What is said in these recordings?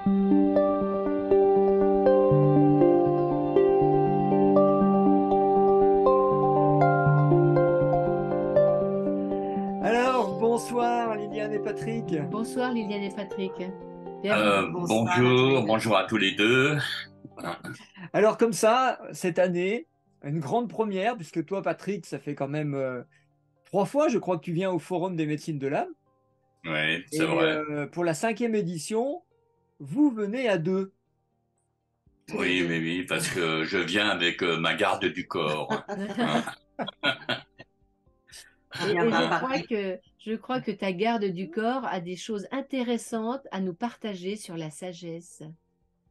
Alors, bonsoir Liliane et Patrick. Bonsoir Liliane et Patrick. Bienvenue. Bonsoir à tous les deux. Bonjour à tous les deux. Alors comme ça, cette année, une grande première, puisque toi Patrick, ça fait quand même 3 fois, je crois que tu viens au Forum des médecines de l'âme. Oui, c'est Et vrai. pour la 5e édition, vous venez à deux. Tous les deux. Oui, parce que je viens avec ma garde du corps. Hein, Ah, Et, bien, et bah, je hein. crois parlez. que, je crois que ta garde du corps a des choses intéressantes à nous partager sur la sagesse.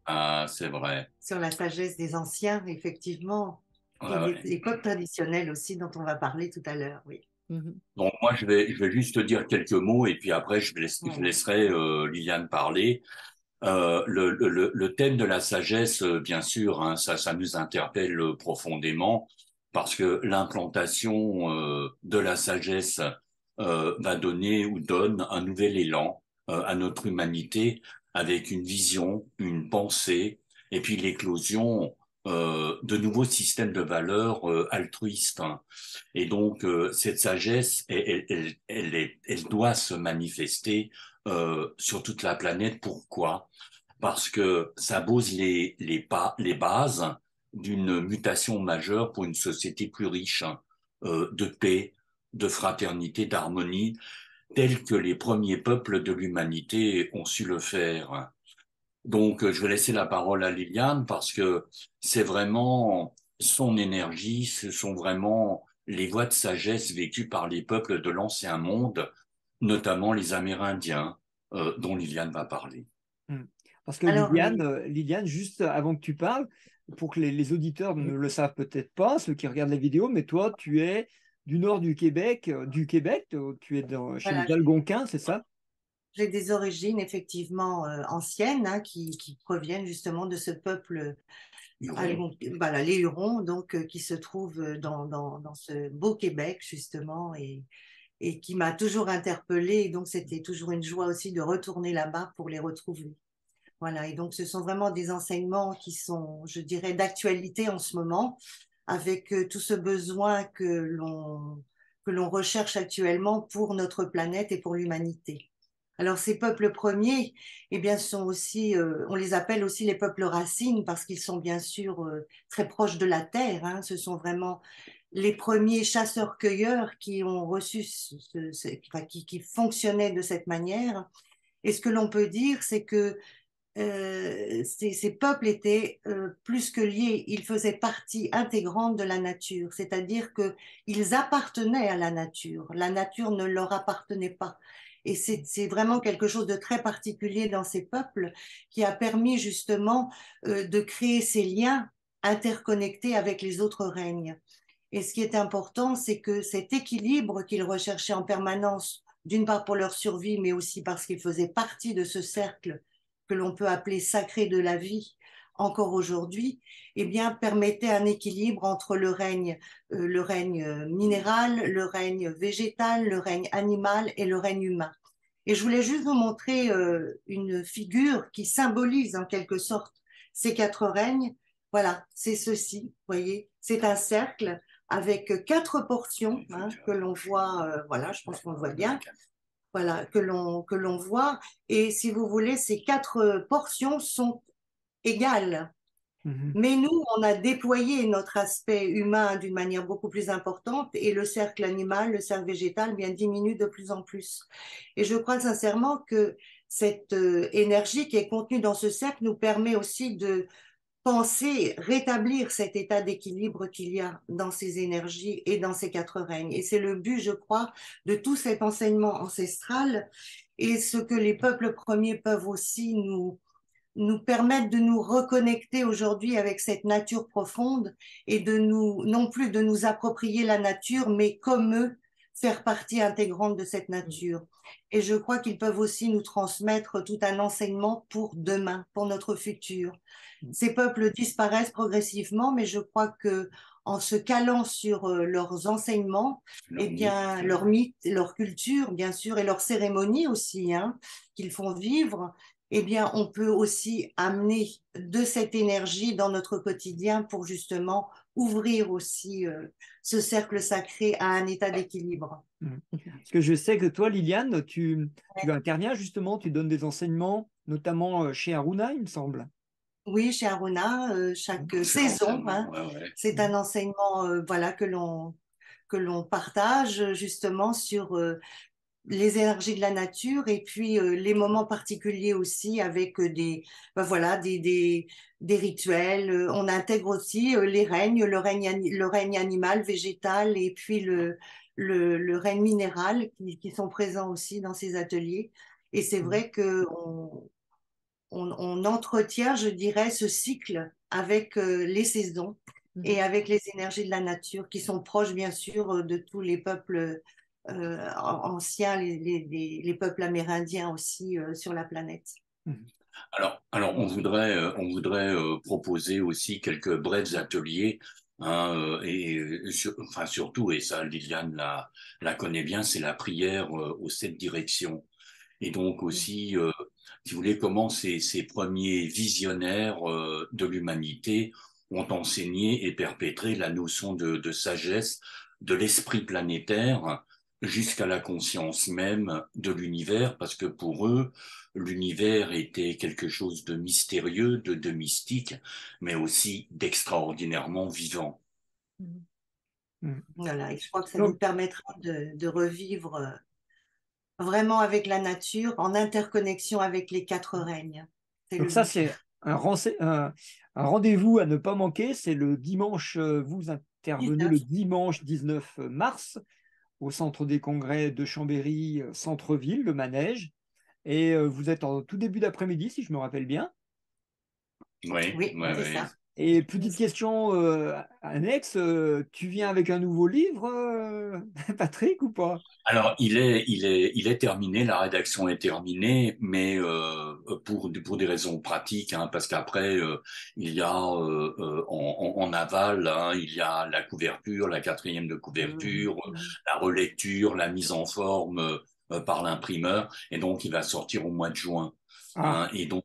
Ah, c'est vrai. Sur la sagesse des anciens, effectivement, Ouais, et ouais. les peuples traditionnels aussi, dont on va parler tout à l'heure, oui. Mhm. Donc moi, je vais juste dire quelques mots et puis après, je Voilà. laisserai Liliane parler. Le thème de la sagesse, bien sûr, hein, ça nous interpelle profondément parce que l'implantation de la sagesse va donner ou donne un nouvel élan à notre humanité avec une vision, une pensée et puis l'éclosion de nouveaux systèmes de valeurs altruistes, hein. Et donc cette sagesse, elle doit se manifester sur toute la planète. Pourquoi? Parce que ça pose les bases d'une mutation majeure pour une société plus riche, de paix, de fraternité, d'harmonie, telle que les premiers peuples de l'humanité ont su le faire. Donc, je vais laisser la parole à Liliane parce que c'est vraiment son énergie, ce sont vraiment les voies de sagesse vécues par les peuples de l'ancien monde, notamment les Amérindiens, dont Liliane va parler. Hmm. Parce que Alors, Liliane, juste avant que tu parles, pour que les auditeurs ne le savent peut-être pas, ceux qui regardent les vidéos, mais toi, tu es du nord du Québec, tu es chez voilà, les Algonquins, c'est ça? j'ai des origines effectivement anciennes, hein, qui proviennent justement de ce peuple Huron. voilà, les Hurons, donc qui se trouvent dans ce beau Québec justement, et qui m'a toujours interpellée. Et donc c'était toujours une joie aussi de retourner là-bas pour les retrouver. Voilà, et donc ce sont vraiment des enseignements qui sont, je dirais, d'actualité en ce moment, avec tout ce besoin que l'on recherche actuellement pour notre planète et pour l'humanité. Alors ces peuples premiers, eh bien, sont aussi, on les appelle aussi les peuples racines parce qu'ils sont bien sûr très proches de la terre, hein. Ce sont vraiment les premiers chasseurs-cueilleurs qui ont reçu, enfin, qui fonctionnaient de cette manière. Et ce que l'on peut dire, c'est que ces peuples étaient plus que liés, ils faisaient partie intégrante de la nature, c'est-à-dire que ils appartenaient à la nature ne leur appartenait pas. Et c'est vraiment quelque chose de très particulier dans ces peuples qui a permis justement de créer ces liens interconnectés avec les autres règnes. Et ce qui est important, c'est que cet équilibre qu'ils recherchaient en permanence, d'une part pour leur survie, mais aussi parce qu'ils faisaient partie de ce cercle que l'on peut appeler sacré de la vie encore aujourd'hui, eh bien, permettait un équilibre entre le règne minéral, le règne végétal, le règne animal et le règne humain. Et je voulais juste vous montrer une figure qui symbolise en quelque sorte ces quatre règnes. Voilà, c'est ceci, vous voyez, c'est un cercle avec quatre portions, hein, que l'on voit, voilà, je pense qu'on le voit bien, voilà, que l'on voit. Et si vous voulez, ces quatre portions sont égales. Mhm. Mais nous, on a déployé notre aspect humain d'une manière beaucoup plus importante et le cercle animal, le cercle végétal, bien diminue de plus en plus. Et je crois sincèrement que cette énergie qui est contenue dans ce cercle nous permet aussi de penser rétablir cet état d'équilibre qu'il y a dans ces énergies et dans ces quatre règnes. Et c'est le but, je crois, de tout cet enseignement ancestral et ce que les peuples premiers peuvent aussi nous permettre de nous reconnecter aujourd'hui avec cette nature profonde et de nous, non plus de nous approprier la nature, mais comme eux, faire partie intégrante de cette nature. Et je crois qu'ils peuvent aussi nous transmettre tout un enseignement pour demain, pour notre futur. Ces peuples disparaissent progressivement, mais je crois que en se calant sur leurs enseignements, Leur eh bien, leurs mythes, leur culture, bien sûr, et leurs cérémonies aussi, hein, qu'ils font vivre, eh bien, on peut aussi amener de cette énergie dans notre quotidien pour justement ouvrir aussi ce cercle sacré à un état d'équilibre. Parce que je sais que toi, Liliane, tu interviens justement, tu donnes des enseignements, notamment chez Aruna, il me semble. Oui, chez Aruna, chaque C'est saison, hein, ouais. c'est un enseignement voilà, que l'on partage justement sur les énergies de la nature et puis les moments particuliers aussi avec ben voilà, des rituels. On intègre aussi les règnes, le règne animal, végétal et puis le règne minéral qui sont présents aussi dans ces ateliers. Et c'est vrai que on entretient, je dirais, ce cycle avec les saisons et avec les énergies de la nature qui sont proches, bien sûr, de tous les peuples anciens, les peuples amérindiens aussi sur la planète. Alors on voudrait proposer aussi quelques brefs ateliers, hein, enfin surtout, et ça Liliane la connaît bien, c'est la prière aux 7 directions. Et donc aussi, si vous voulez, comment ces premiers visionnaires de l'humanité ont enseigné et perpétré la notion de sagesse, de l'esprit planétaire, jusqu'à la conscience même de l'univers, parce que pour eux, l'univers était quelque chose de mystérieux, de mystique, mais aussi d'extraordinairement vivant. Voilà, et je crois que ça nous Donc, permettra de revivre vraiment avec la nature, en interconnexion avec les 4 règnes. C'est le donc ça, but. c'est un rendez-vous à ne pas manquer. C'est le dimanche, vous intervenez 19. le dimanche 19 mars au centre des congrès de Chambéry, centre-ville, le Manège. Et vous êtes en tout début d'après-midi, si je me rappelle bien. Oui, Oui, c'est oui. ça. Et petite question annexe, tu viens avec un nouveau livre, Patrick, ou pas? Alors, il est terminé, la rédaction est terminée, mais pour des raisons pratiques, hein, parce qu'après il y a en aval, hein, il y a la couverture, la 4e de couverture, la relecture, la mise en forme par l'imprimeur, et donc il va sortir au mois de juin. Ah, Hein, et donc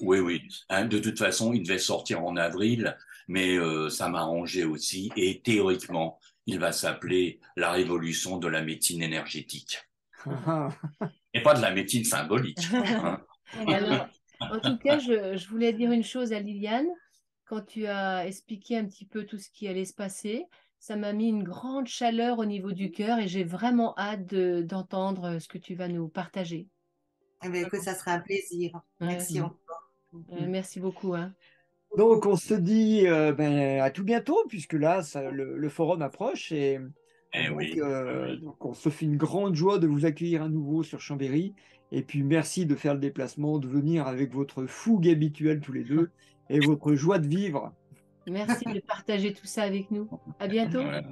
oui, hein, de toute façon, il devait sortir en avril, mais ça m'a arrangé aussi, et théoriquement il va s'appeler la révolution de la médecine énergétique. ah, Et pas de la médecine symbolique. Hein. Alors, en tout cas, je voulais dire une chose à Liliane. Quand tu as expliqué un petit peu tout ce qui allait se passer, ça m'a mis une grande chaleur au niveau du cœur et j'ai vraiment hâte d'entendre ce que tu vas nous partager. Eh bien, écoute, ça sera un plaisir. Ouais. Merci encore. Merci beaucoup, hein. donc, on se dit à tout bientôt, puisque là, le forum approche. Et Eh oui, oui. donc, on se fait une grande joie de vous accueillir à nouveau sur Chambéry. Et puis, merci de faire le déplacement, de venir avec votre fougue habituelle tous les deux et votre joie de vivre. Merci de partager tout ça avec nous. À bientôt. Ouais.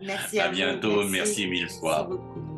Merci À à vous. bientôt, Merci. merci mille Merci fois. beaucoup.